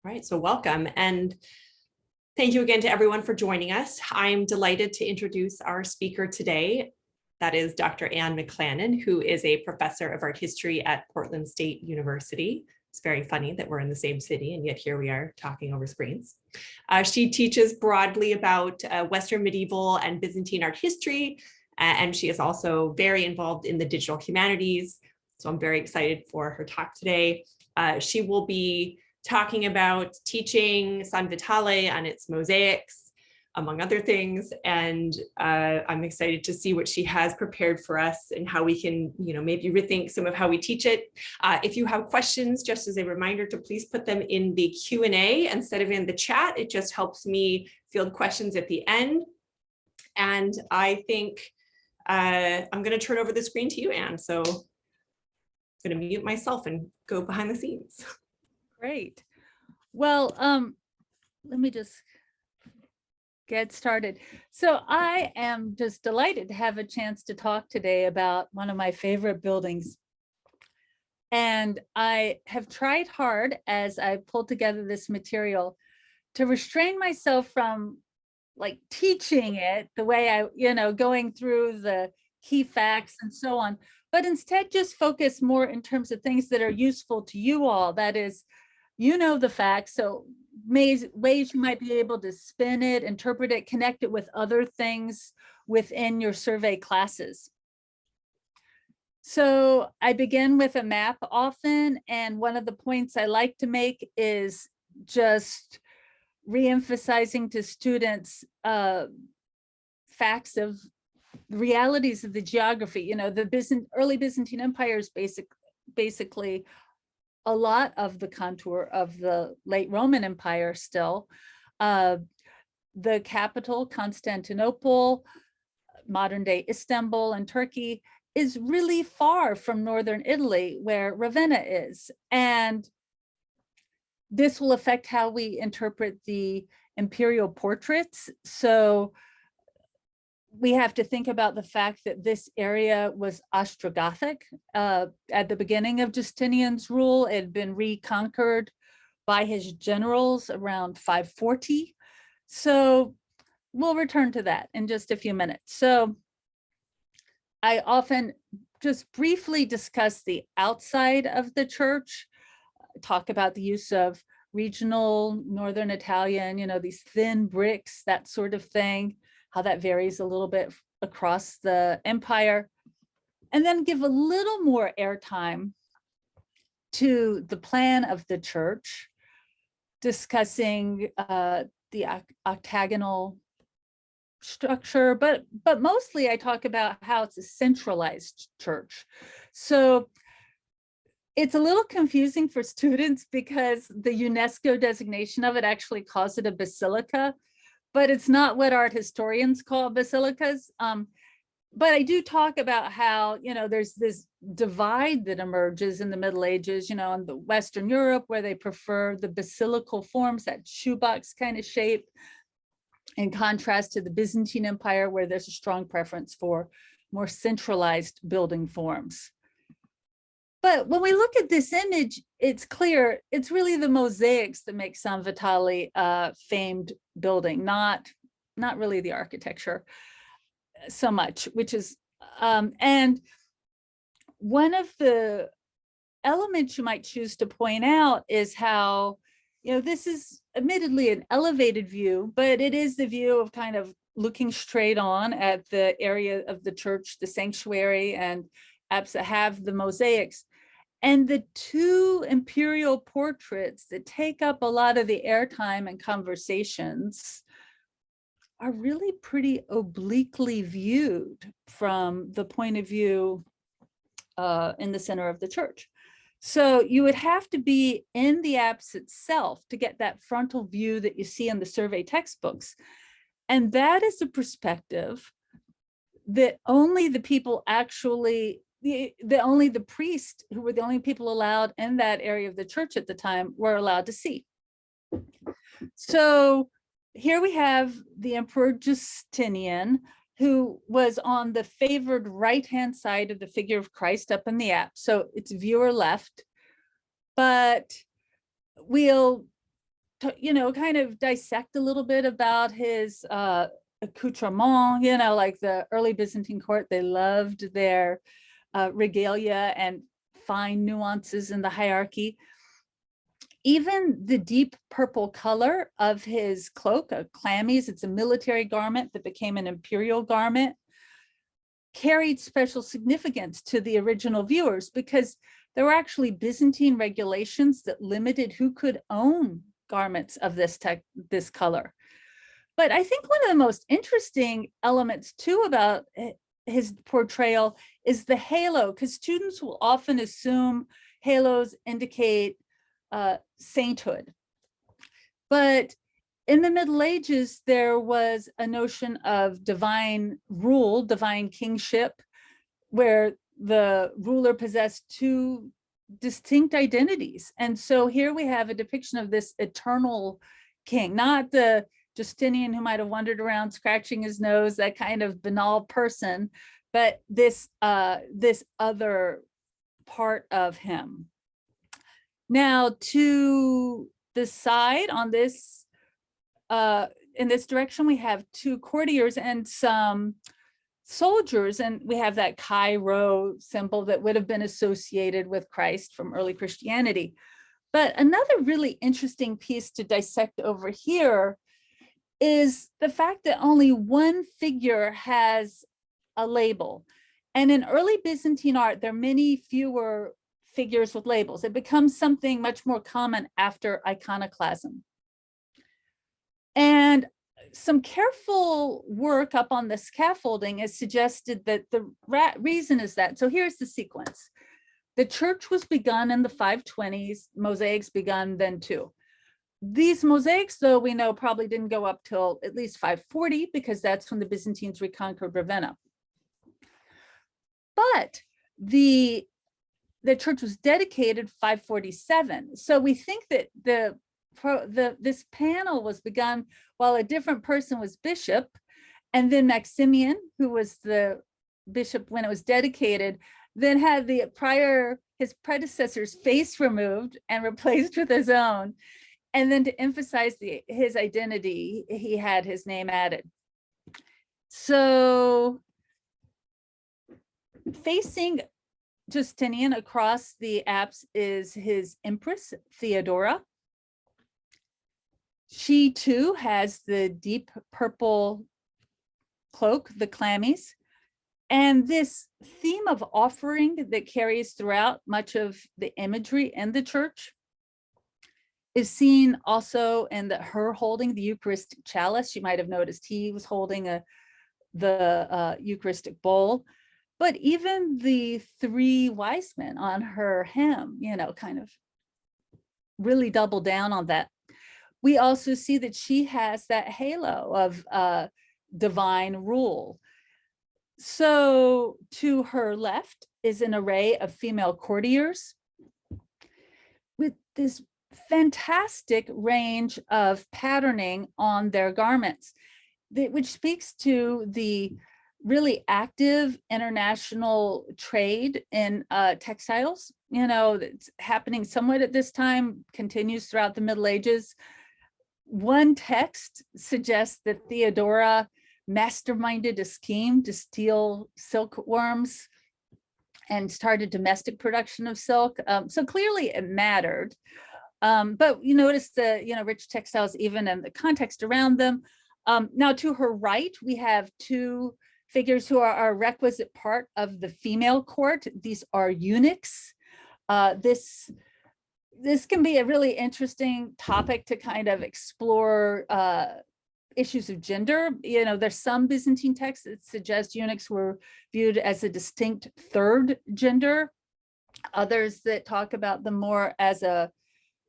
All right, so welcome. And thank you again to everyone for joining us. I'm delighted to introduce our speaker today. That is Dr. Anne Mclannon, who is a professor of art history at Portland State University. It's very funny that we're in the same city, and yet here we are talking over screens. She teaches broadly about Western medieval and Byzantine art history, and she is also very involved in the digital humanities. So I'm very excited for her talk today. She will be talking about teaching San Vitale and its mosaics, among other things. And I'm excited to see what she has prepared for us and how we can, maybe rethink some of how we teach it. If you have questions, just as a reminder to please put them in the Q&A instead of in the chat. It just helps me field questions at the end. And I think I'm going to turn over the screen to you, Anne. So I'm going to mute myself and go behind the scenes. Great. Well, let me just get started. So I am just delighted to have a chance to talk today about one of my favorite buildings. And I have tried hard as I pulled together this material to restrain myself from like teaching it the way I, going through the key facts and so on, but instead just focus more in terms of things that are useful to you all. That is, the facts, so ways you might be able to spin it, interpret it, connect it with other things within your survey classes. So I begin with a map often, and one of the points I like to make is just re-emphasizing to students facts of the realities of the geography. The early Byzantine Empire is basically a lot of the contour of the late Roman Empire still. The capital, Constantinople, modern day Istanbul and Turkey, is really far from northern Italy, where Ravenna is. And this will affect how we interpret the imperial portraits. So we have to think about the fact that this area was Ostrogothic. At the beginning of Justinian's rule, it had been reconquered by his generals around 540. So we'll return to that in just a few minutes. So I often just briefly discuss the outside of the church, talk about the use of regional Northern Italian, these thin bricks, that sort of thing, how that varies a little bit across the empire, and then give a little more airtime to the plan of the church, discussing the octagonal structure, but mostly I talk about how it's a centralized church. So it's a little confusing for students because the UNESCO designation of it actually calls it a basilica, but it's not what art historians call basilicas. But I do talk about how, there's this divide that emerges in the Middle Ages, in the Western Europe, where they prefer the basilical forms, that shoebox kind of shape, in contrast to the Byzantine Empire, where there's a strong preference for more centralized building forms. But when we look at this image, it's clear it's really the mosaics that make San Vitale a famed building, not really the architecture so much, which is, and one of the elements you might choose to point out is how, this is admittedly an elevated view, but it is the view of kind of looking straight on at the area of the church, the sanctuary, and apse that have the mosaics. And the two imperial portraits that take up a lot of the airtime and conversations are really pretty obliquely viewed from the point of view in the center of the church. So you would have to be in the apse itself to get that frontal view that you see in the survey textbooks. And that is a perspective that only the people actually, only the priests, who were the only people allowed in that area of the church at the time, were allowed to see. So here we have the Emperor Justinian, who was on the favored right-hand side of the figure of Christ up in the apse. So it's viewer left, but we'll kind of dissect a little bit about his accoutrement, like the early Byzantine court, they loved their regalia and fine nuances in the hierarchy. Even the deep purple color of his cloak, a chlamys, it's a military garment that became an imperial garment, carried special significance to the original viewers because there were actually Byzantine regulations that limited who could own garments of this color. But I think one of the most interesting elements too about his portrayal is the halo, because students will often assume halos indicate sainthood. But in the Middle Ages, there was a notion of divine rule, divine kingship, where the ruler possessed two distinct identities. And so here we have a depiction of this eternal king, not the Justinian who might have wandered around scratching his nose, that kind of banal person, but this other part of him. Now, to the side on this, in this direction, we have two courtiers and some soldiers, and we have that Chi Rho symbol that would have been associated with Christ from early Christianity. But another really interesting piece to dissect over here is the fact that only one figure has a label. And in early Byzantine art, there are many fewer figures with labels. It becomes something much more common after iconoclasm. And some careful work up on the scaffolding has suggested that the reason is that, so here's the sequence. The church was begun in the 520s, mosaics begun then too. These mosaics, though, we know probably didn't go up till at least 540 because that's when the Byzantines reconquered Ravenna. But the church was dedicated 547. So we think that this panel was begun while a different person was bishop, and then Maximian, who was the bishop when it was dedicated, then had his predecessor's face removed and replaced with his own. And then to emphasize his identity, he had his name added. So facing Justinian across the apse is his Empress Theodora. She too has the deep purple cloak, the chlamys, and this theme of offering that carries throughout much of the imagery in the church is seen also in her holding the Eucharistic chalice. You might have noticed he was holding the Eucharistic bowl. But even the three wise men on her hem, kind of really double down on that. We also see that she has that halo of divine rule. So to her left is an array of female courtiers with this fantastic range of patterning on their garments, which speaks to the really active international trade in textiles, that's happening somewhat at this time, continues throughout the Middle Ages. One text suggests that Theodora masterminded a scheme to steal silkworms and started domestic production of silk. So clearly it mattered. But you notice the rich textiles even in the context around them. Now to her right, we have two figures who are a requisite part of the female court. These are eunuchs. This can be a really interesting topic to kind of explore issues of gender. There's some Byzantine texts that suggest eunuchs were viewed as a distinct third gender. Others that talk about them more as a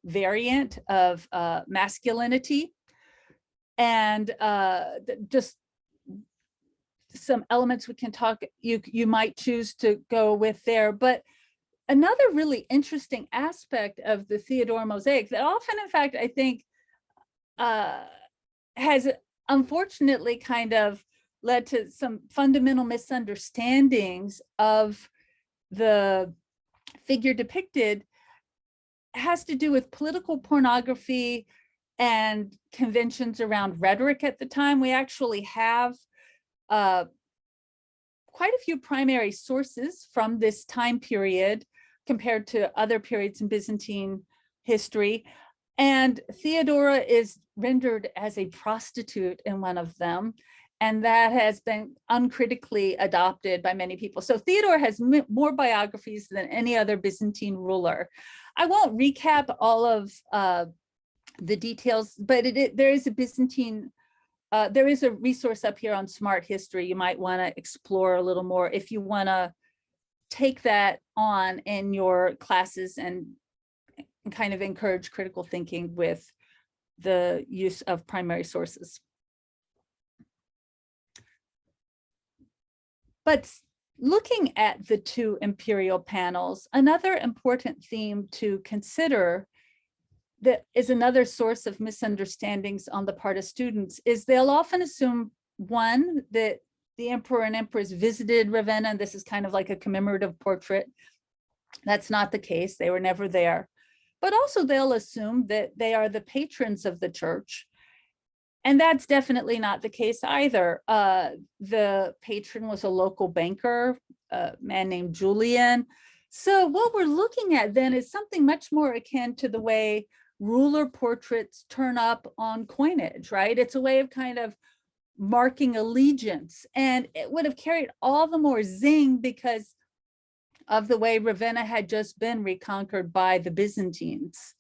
variant of masculinity. And just some elements we can talk, you might choose to go with there. But another really interesting aspect of the Theodora mosaic that often, in fact, I think has unfortunately kind of led to some fundamental misunderstandings of the figure depicted, has to do with political pornography and conventions around rhetoric at the time. We actually have quite a few primary sources from this time period compared to other periods in Byzantine history. And Theodora is rendered as a prostitute in one of them. And that has been uncritically adopted by many people. So Theodora has more biographies than any other Byzantine ruler. I won't recap all of the details, but there is a Byzantine, there is a resource up here on Smart History you might want to explore a little more if you want to take that on in your classes and kind of encourage critical thinking with the use of primary sources. But looking at the two imperial panels, another important theme to consider that is another source of misunderstandings on the part of students is they'll often assume, one, that the emperor and empress visited Ravenna, and this is kind of like a commemorative portrait. That's not the case. They were never there. But also they'll assume that they are the patrons of the church. And that's definitely not the case either. The patron was a local banker, a man named Julian. So what we're looking at then is something much more akin to the way ruler portraits turn up on coinage, right? It's a way of kind of marking allegiance. And it would have carried all the more zing because of the way Ravenna had just been reconquered by the Byzantines.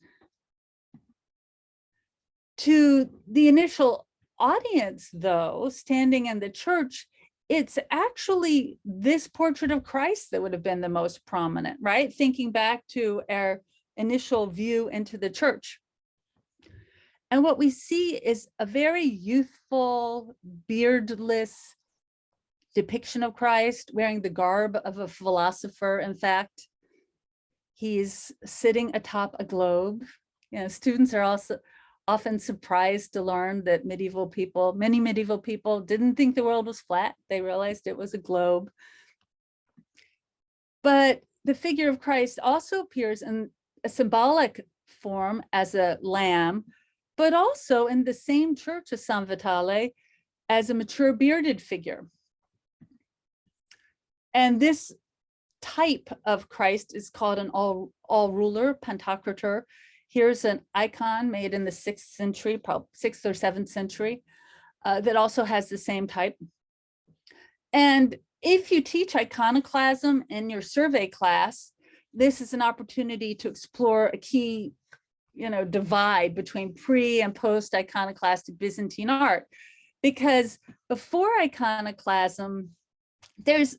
To the initial audience, though, standing in the church, it's actually this portrait of Christ that would have been the most prominent, right? Thinking back to our initial view into the church. And what we see is a very youthful, beardless depiction of Christ, wearing the garb of a philosopher. In fact, he's sitting atop a globe. You know, students are also often surprised to learn that many medieval people didn't think the world was flat. They realized it was a globe. But the figure of Christ also appears in a symbolic form as a lamb, but also in the same church of San Vitale as a mature bearded figure. And this type of Christ is called an all-ruler, Pantocrator. Here's an icon made in the 6th century, probably 6th or 7th century, that also has the same type. And if you teach iconoclasm in your survey class, this is an opportunity to explore a key, divide between pre and post iconoclastic Byzantine art. Because before iconoclasm, there's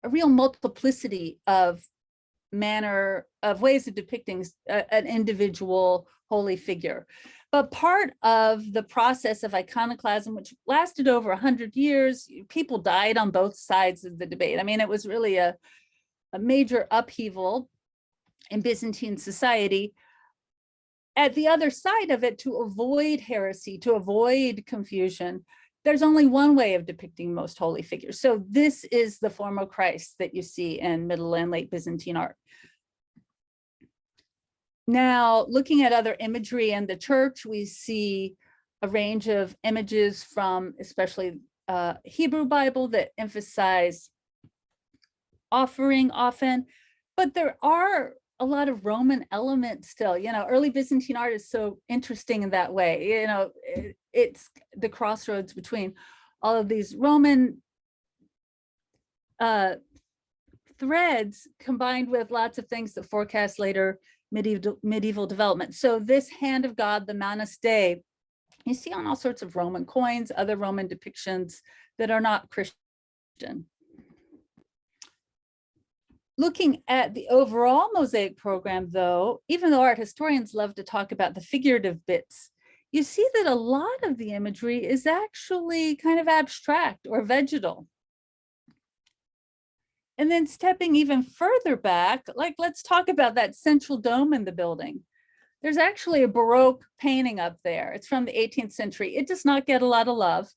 a real multiplicity of ways of depicting an individual holy figure. But part of the process of iconoclasm, which lasted over 100 years, people died on both sides of the debate. I mean, it was really a major upheaval in Byzantine society. At the other side of it, to avoid heresy, to avoid confusion, there's only one way of depicting most holy figures. So this is the form of Christ that you see in Middle and Late Byzantine art. Now, looking at other imagery in the church, we see a range of images from especially Hebrew Bible that emphasize offering often, but there are a lot of Roman elements still. Early Byzantine art is so interesting in that way. It's the crossroads between all of these Roman threads combined with lots of things that forecast later medieval development. So this hand of God, the Manus Dei, you see on all sorts of Roman coins, other Roman depictions that are not Christian. Looking at the overall mosaic program, though, even though art historians love to talk about the figurative bits, you see that a lot of the imagery is actually kind of abstract or vegetal. And then stepping even further back, let's talk about that central dome in the building. There's actually a Baroque painting up there. It's from the 18th century. It does not get a lot of love.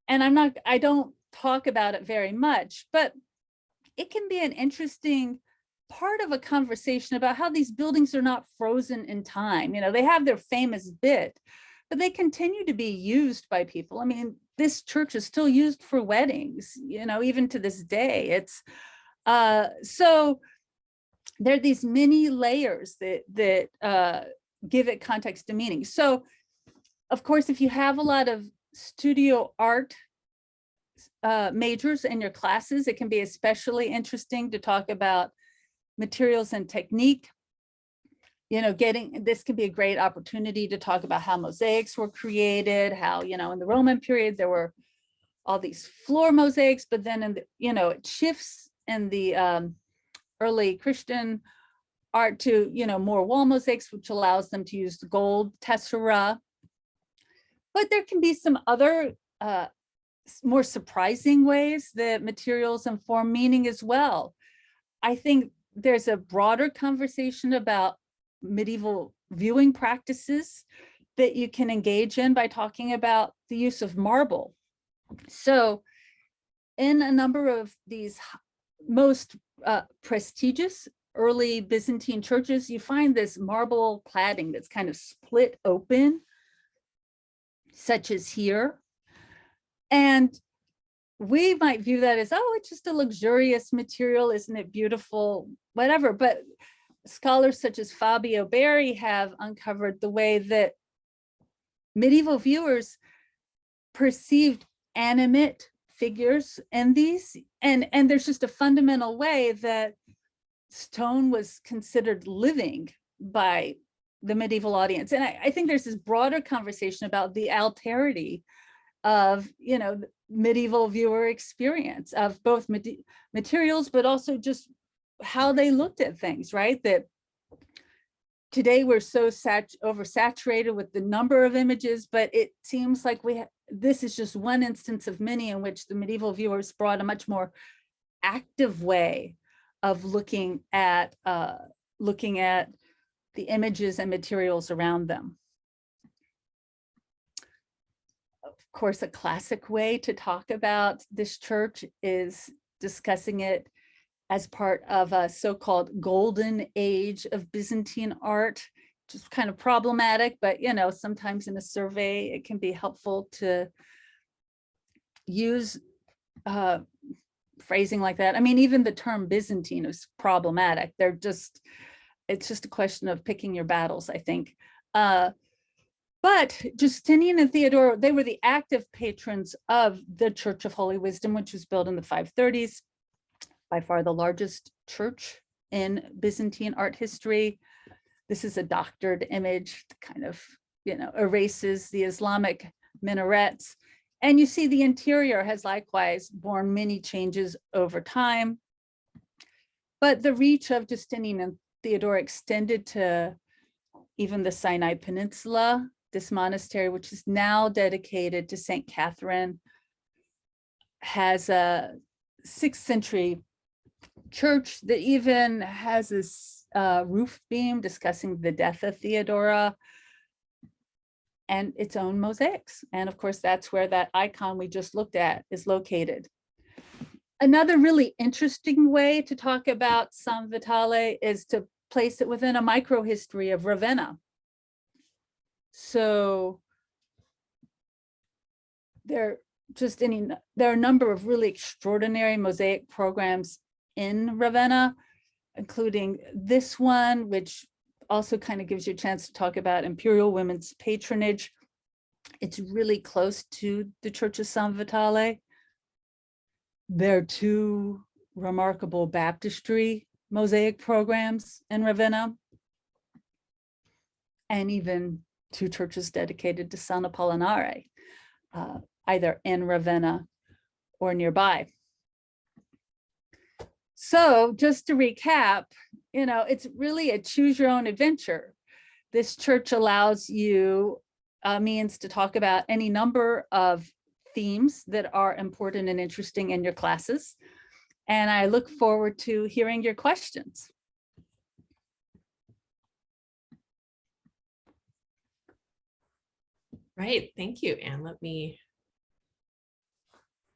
And I don't talk about it very much, but it can be an interesting part of a conversation about how these buildings are not frozen in time. They have their famous bit, but they continue to be used by people. I mean, this church is still used for weddings, even to this day. It's so there are these many layers that give it context and meaning. So, of course, if you have a lot of studio art majors in your classes, it can be especially interesting to talk about materials and technique. This can be a great opportunity to talk about how mosaics were created, how, in the Roman period, there were all these floor mosaics, but then it shifts in the early Christian art to, more wall mosaics, which allows them to use the gold tessera. But there can be some other more surprising ways that materials inform meaning as well. I think there's a broader conversation about medieval viewing practices that you can engage in by talking about the use of marble. So in a number of these most prestigious early Byzantine churches, you find this marble cladding that's kind of split open, such as here. And we might view that as, oh, it's just a luxurious material, isn't it beautiful, whatever. But scholars such as Fabio Berri have uncovered the way that medieval viewers perceived animate figures in these, and there's just a fundamental way that stone was considered living by the medieval audience. And I think there's this broader conversation about the alterity of medieval viewer experience of both materials, but also just how they looked at things, right? That today we're so oversaturated with the number of images, but it seems like this is just one instance of many in which the medieval viewers brought a much more active way of looking at the images and materials around them. Of course, a classic way to talk about this church is discussing it as part of a so-called golden age of Byzantine art, which is kind of problematic, but sometimes in a survey, it can be helpful to use phrasing like that. I mean, even the term Byzantine is problematic. It's just a question of picking your battles, I think. But Justinian and Theodora, they were the active patrons of the Church of Holy Wisdom, which was built in the 530s, by far the largest church in Byzantine art history. This is a doctored image, kind of, erases the Islamic minarets. And you see the interior has likewise borne many changes over time. But the reach of Justinian and Theodora extended to even the Sinai Peninsula. This monastery, which is now dedicated to St. Catherine, has a 6th century church that even has this roof beam discussing the death of Theodora and its own mosaics. And of course, that's where that icon we just looked at is located. Another really interesting way to talk about San Vitale is to place it within a microhistory of Ravenna. So there are a number of really extraordinary mosaic programs in Ravenna, including this one, which also kind of gives you a chance to talk about imperial women's patronage. It's really close to the Church of San Vitale. There are 2 remarkable baptistry mosaic programs in Ravenna, and even 2 churches dedicated to San Apollinare, either in Ravenna or nearby. So just to recap, it's really a choose your own adventure. This church allows you means to talk about any number of themes that are important and interesting in your classes. And I look forward to hearing your questions. Right. Thank you, Anne. Let me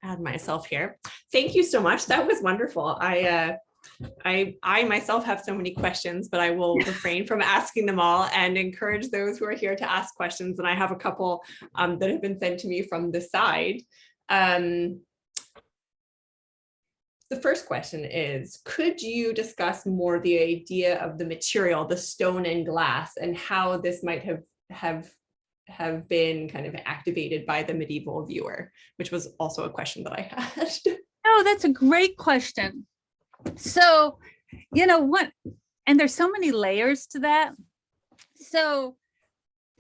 add myself here. Thank you so much. That was wonderful. I I myself have so many questions, but I will refrain from asking them all and encourage those who are here to ask questions. And I have a couple that have been sent to me from the side. The first question is, could you discuss more the idea of the material, the stone and glass, and how this might have been kind of activated by the medieval viewer, which was also a question that I had. Oh, that's a great question. So, what, and there's so many layers to that. So,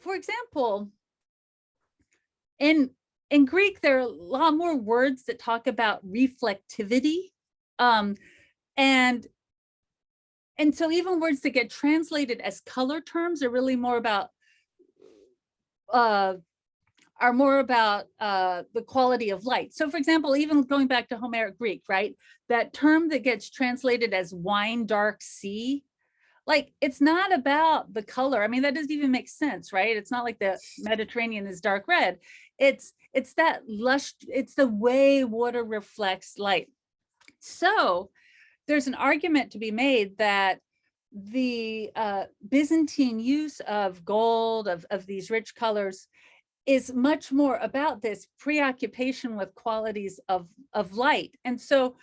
for example, in Greek, there are a lot more words that talk about reflectivity. And so even words that get translated as color terms are really more about the quality of light. So for example, even going back to Homeric Greek, right? That term that gets translated as wine dark sea, like it's not about the color. I mean, that doesn't even make sense, right? It's not like the Mediterranean is dark red. It's that lush, it's the way water reflects light. So there's an argument to be made that the Byzantine use of gold, of these rich colors, is much more about this preoccupation with qualities of light. And so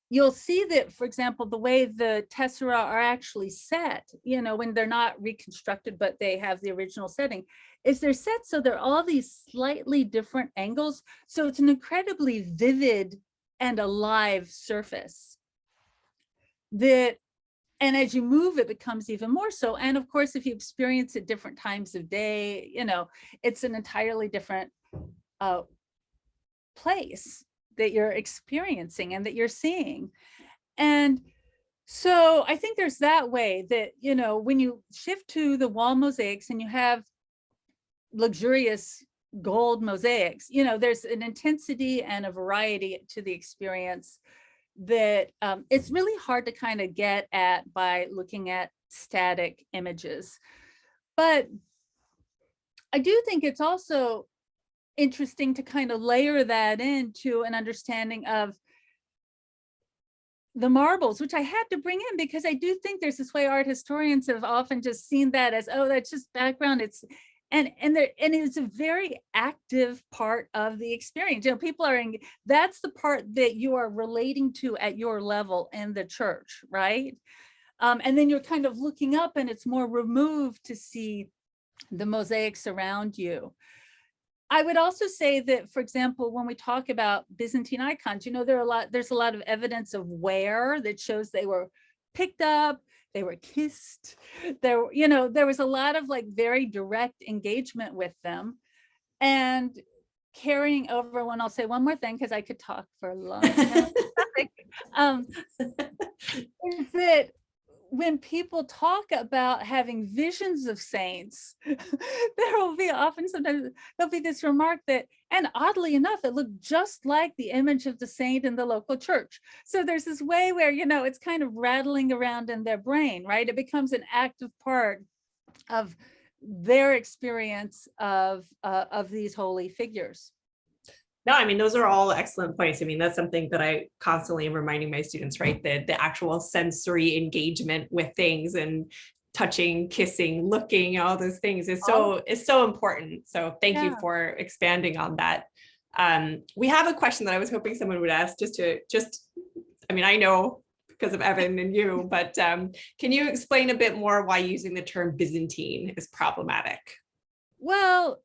you'll see that, for example, the way the tessera are actually set, when they're not reconstructed, but they have the original setting, is they're set so they're all these slightly different angles. So it's an incredibly vivid and alive surface that, and as you move, it becomes even more so. And of course, if you experience it different times of day, it's an entirely different place that you're experiencing and that you're seeing. And so I think there's that way that, when you shift to the wall mosaics and you have luxurious gold mosaics, there's an intensity and a variety to the experience that it's really hard to kind of get at by looking at static images. But I do think it's also interesting to kind of layer that into an understanding of the marbles, which I had to bring in because I do think there's this way art historians have often just seen that as, oh, that's just background. And it's a very active part of the experience. People are that's the part that you are relating to at your level in the church, right? And then you're kind of looking up and it's more removed to see the mosaics around you. I would also say that, for example, when we talk about Byzantine icons, there's a lot of evidence of wear that shows they were picked up, they were kissed. There was a lot of very direct engagement with them. And carrying over, when I'll say one more thing, because I could talk for a long time, is that when people talk about having visions of saints, there will be sometimes there'll be this remark that, and oddly enough, it looked just like the image of the saint in the local church. So there's this way where, it's kind of rattling around in their brain, right? It becomes an active part of their experience of these holy figures. No, I mean, those are all excellent points. I mean, that's something that I constantly am reminding my students, right? The actual sensory engagement with things and touching, kissing, looking, all those things is so important. So thank you for expanding on that. We have a question that I was hoping someone would ask I mean, I know because of Evan and you, but can you explain a bit more why using the term Byzantine is problematic? Well,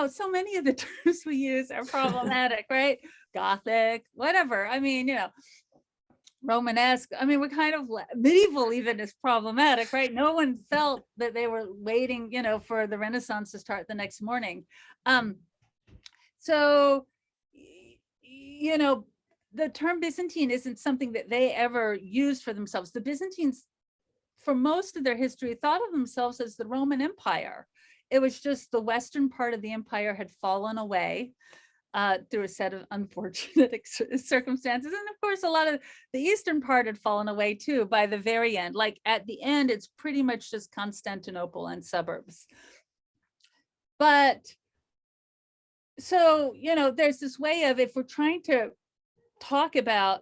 so many of the terms we use are problematic, right? Gothic, whatever. I mean, Romanesque. I mean, we're kind of medieval even is problematic, right? No one felt that they were waiting, for the Renaissance to start the next morning. So, the term Byzantine isn't something that they ever used for themselves. The Byzantines, for most of their history, thought of themselves as the Roman Empire. It was just the western part of the empire had fallen away through a set of unfortunate circumstances. And of course, a lot of the eastern part had fallen away too by the very end. Like at the end, it's pretty much just Constantinople and suburbs. But so, there's this way of, if we're trying to talk about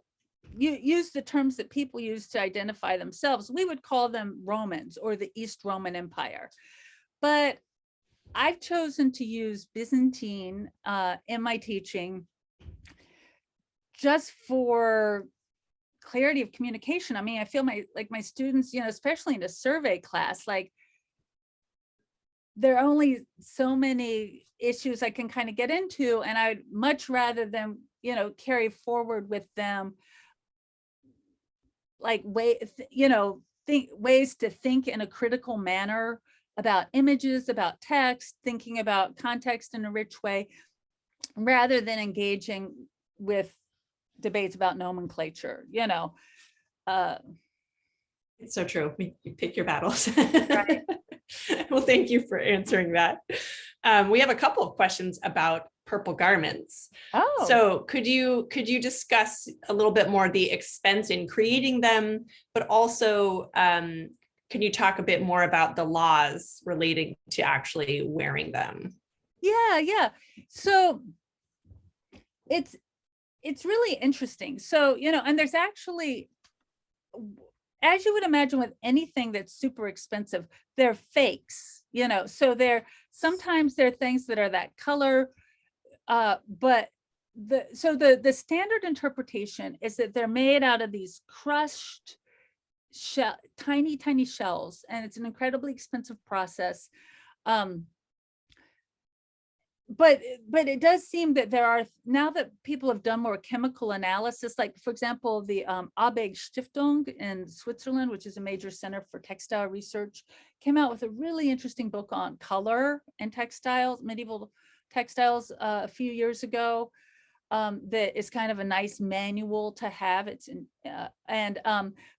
use the terms that people use to identify themselves, we would call them Romans or the East Roman Empire. But I've chosen to use Byzantine in my teaching just for clarity of communication. I mean, I feel my students, especially in a survey class, like there are only so many issues I can kind of get into, and I'd much rather them, carry forward with them like ways to think in a critical manner about images, about text, thinking about context in a rich way, rather than engaging with debates about nomenclature. It's so true. You pick your battles. Right. Well, thank you for answering that. We have a couple of questions about purple garments. Oh, So could you discuss a little bit more the expense in creating them, but also can you talk a bit more about the laws relating to actually wearing them? yeah. So it's really interesting. So, and there's actually, as you would imagine with anything that's super expensive, they're fakes, so sometimes they're things that are that color, but the standard interpretation is that they're made out of these crushed tiny shells, and it's an incredibly expensive process. But it does seem that there are, now that people have done more chemical analysis, like for example, the Abeg Stiftung in Switzerland, which is a major center for textile research, came out with a really interesting book on color and textiles, medieval textiles, a few years ago. That is kind of a nice manual to have. It's in, but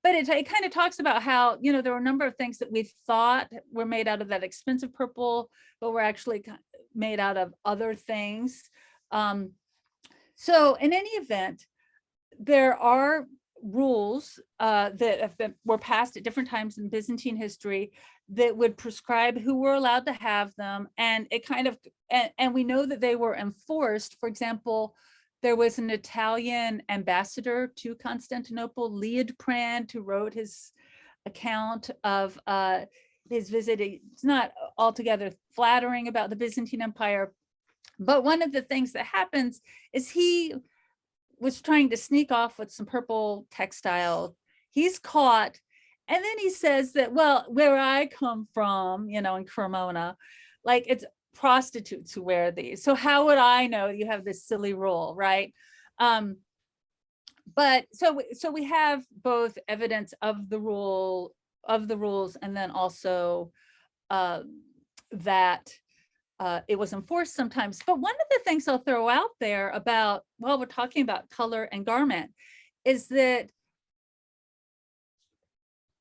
it kind of talks about how, there were a number of things that we thought were made out of that expensive purple, but were actually made out of other things. So in any event, there are rules that were passed at different times in Byzantine history that would prescribe who were allowed to have them, and it kind of, and we know that they were enforced. For example, there was an Italian ambassador to Constantinople, Liutprand, who wrote his account of his visit. It's not altogether flattering about the Byzantine Empire, but one of the things that happens is he was trying to sneak off with some purple textile. He's caught, and then he says that, well, where I come from, in Cremona, like it's prostitutes who wear these. So how would I know you have this silly rule, right? But so we have both evidence of the rules, and then also that it was enforced sometimes. But one of the things I'll throw out there about, while we're talking about color and garment, is that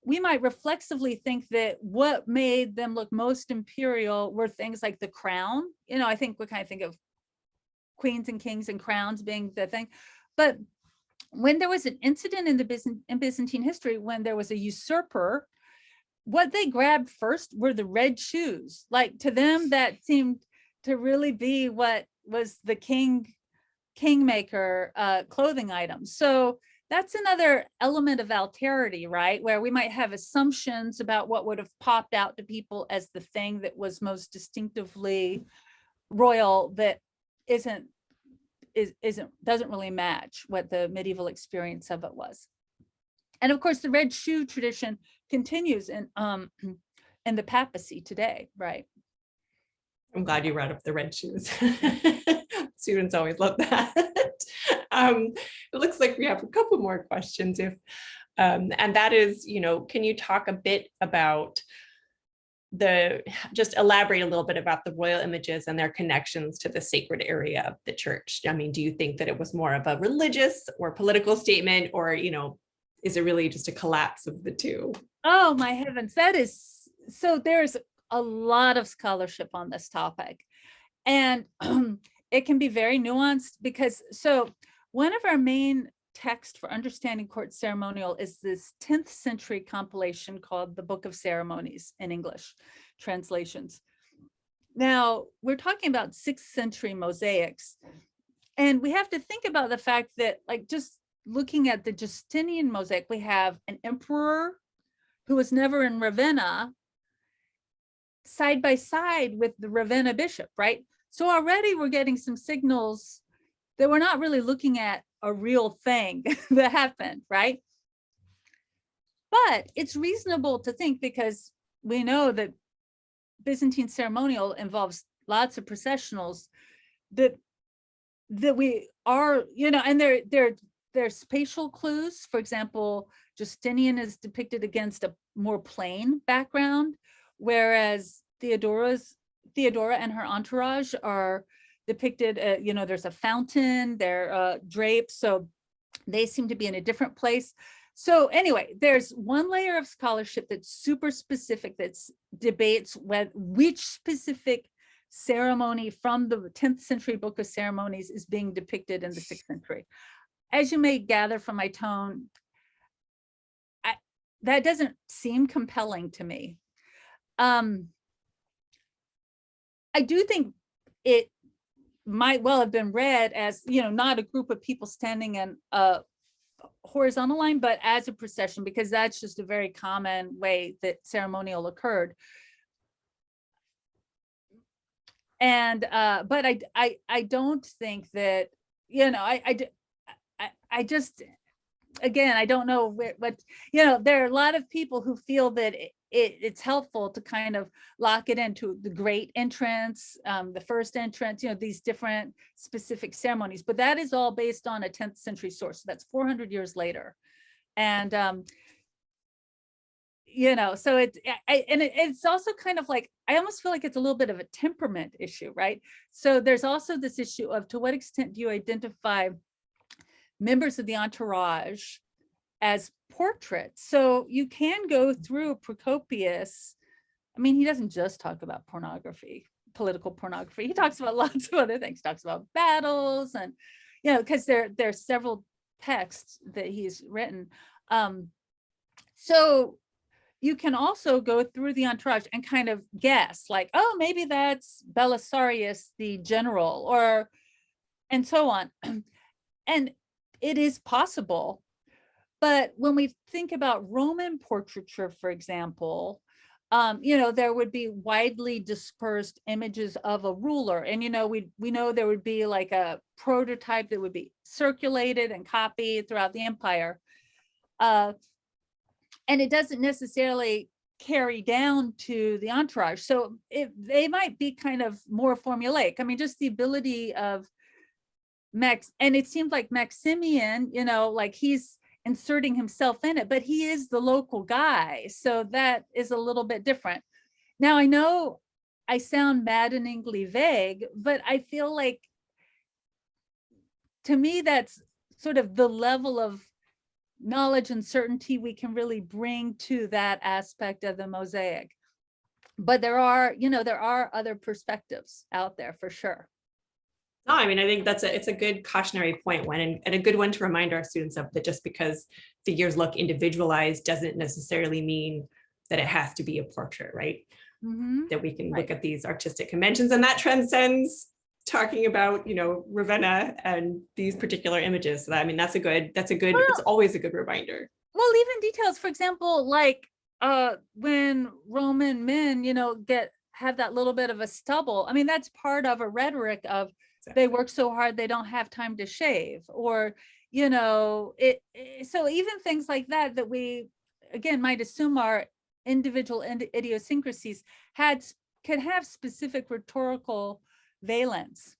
we might reflexively think that what made them look most imperial were things like the crown. I think we kind of think of queens and kings and crowns being the thing. But when there was an incident in Byzantine history, when there was a usurper, what they grabbed first were the red shoes. Like, to them, that seemed to really be what was the kingmaker clothing item. So that's another element of alterity, right? Where we might have assumptions about what would have popped out to people as the thing that was most distinctively royal that doesn't really match what the medieval experience of it was. And of course, the red shoe tradition continues in the papacy today, right? I'm glad you brought up the red shoes. Students always love that. It looks like we have a couple more questions, and that is, can you talk a bit about just elaborate a little bit about the royal images and their connections to the sacred area of the church? I mean, do you think that it was more of a religious or political statement, or, is it really just a collapse of the two? Oh my heavens, that is, so there's a lot of scholarship on this topic, and it can be very nuanced, because one of our main texts for understanding court ceremonial is this 10th century compilation called the Book of Ceremonies in English translations. Now, we're talking about 6th century mosaics, and we have to think about the fact that, like, just looking at the Justinian mosaic, we have an emperor who was never in Ravenna side by side with the Ravenna bishop, right? So already we're getting some signals that we're not really looking at a real thing that happened, right? But it's reasonable to think, because we know that Byzantine ceremonial involves lots of processionals, that we are, and there's spatial clues. For example, Justinian is depicted against a more plain background, whereas Theodora and her entourage are depicted, there's a fountain, there drapes, so they seem to be in a different place. So anyway, there's one layer of scholarship that's super specific, that's debates which specific ceremony from the 10th century Book of Ceremonies is being depicted in the 6th century. As you may gather from my tone, that doesn't seem compelling to me. I do think it might well have been read as, not a group of people standing in a horizontal line, but as a procession, because that's just a very common way that ceremonial occurred. And but I don't think that, I just, again, I don't know what, there are a lot of people who feel that it's helpful to kind of lock it into the great entrance, the first entrance, these different specific ceremonies, but that is all based on a 10th century source. So that's 400 years later. And, so it's also kind of like, I almost feel like it's a little bit of a temperament issue, right? So there's also this issue of, to what extent do you identify members of the entourage as portraits? So you can go through Procopius. I mean, he doesn't just talk about pornography, political pornography. He talks about lots of other things. He talks about battles, and because there's several texts that he's written. So you can also go through the entourage and kind of guess, like, oh, maybe that's Belisarius, the general, or and so on. And it is possible. But when we think about Roman portraiture, for example, there would be widely dispersed images of a ruler. And, we know there would be like a prototype that would be circulated and copied throughout the empire. And it doesn't necessarily carry down to the entourage. So they might be kind of more formulaic. I mean, just the ability of and it seems like Maximian, like he's inserting himself in it, but he is the local guy. So that is a little bit different. Now, I know I sound maddeningly vague, but I feel like, to me, that's sort of the level of knowledge and certainty we can really bring to that aspect of the mosaic. But there are other perspectives out there for sure. No, I mean, I think it's a good cautionary point, and a good one to remind our students of, that just because figures look individualized doesn't necessarily mean that it has to be a portrait, right? Mm-hmm. That we can look at these artistic conventions, and that transcends talking about, Ravenna and these particular images. So that, I mean, that's a good, it's always a good reminder. Well, even details, for example, like when Roman men, have that little bit of a stubble. I mean, that's part of a rhetoric of, they work so hard, they don't have time to shave, or, so even things like that we, again, might assume are individual idiosyncrasies could have specific rhetorical valence.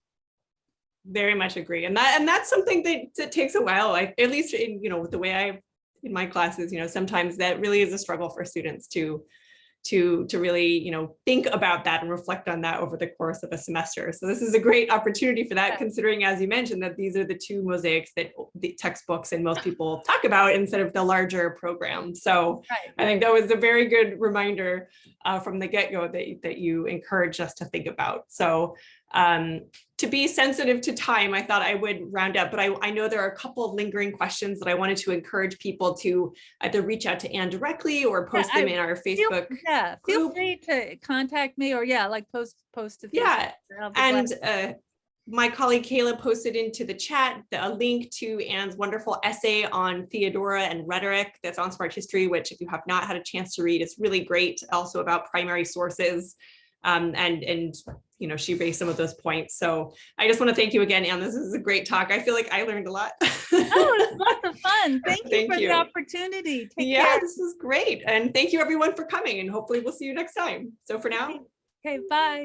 Very much agree. And that's something that takes a while, at least in, with the way in my classes, sometimes that really is a struggle for students to really, think about that and reflect on that over the course of a semester. So this is a great opportunity for that, considering, as you mentioned, that these are the two mosaics that the textbooks and most people talk about instead of the larger program. So I think that was a very good reminder from the get-go that you encourage us to think about. So to be sensitive to time, I thought I would round up, but I know there are a couple of lingering questions that I wanted to encourage people to either reach out to Anne directly or post them in our Facebook group. Feel free to contact me, or post to Facebook. Yeah, and my colleague Kayla posted into the chat a link to Anne's wonderful essay on Theodora and rhetoric that's on Smart History, which if you have not had a chance to read, it's really great. Also about primary sources, and you know, she raised some of those points. So I just want to thank you again, Anne. This is a great talk. I feel like I learned a lot. Oh, it's lots of fun. Thank you Thank for you. the opportunity. Take Yeah, care. this is great. And thank you everyone for coming, and hopefully we'll see you next time. So for now. Okay, bye.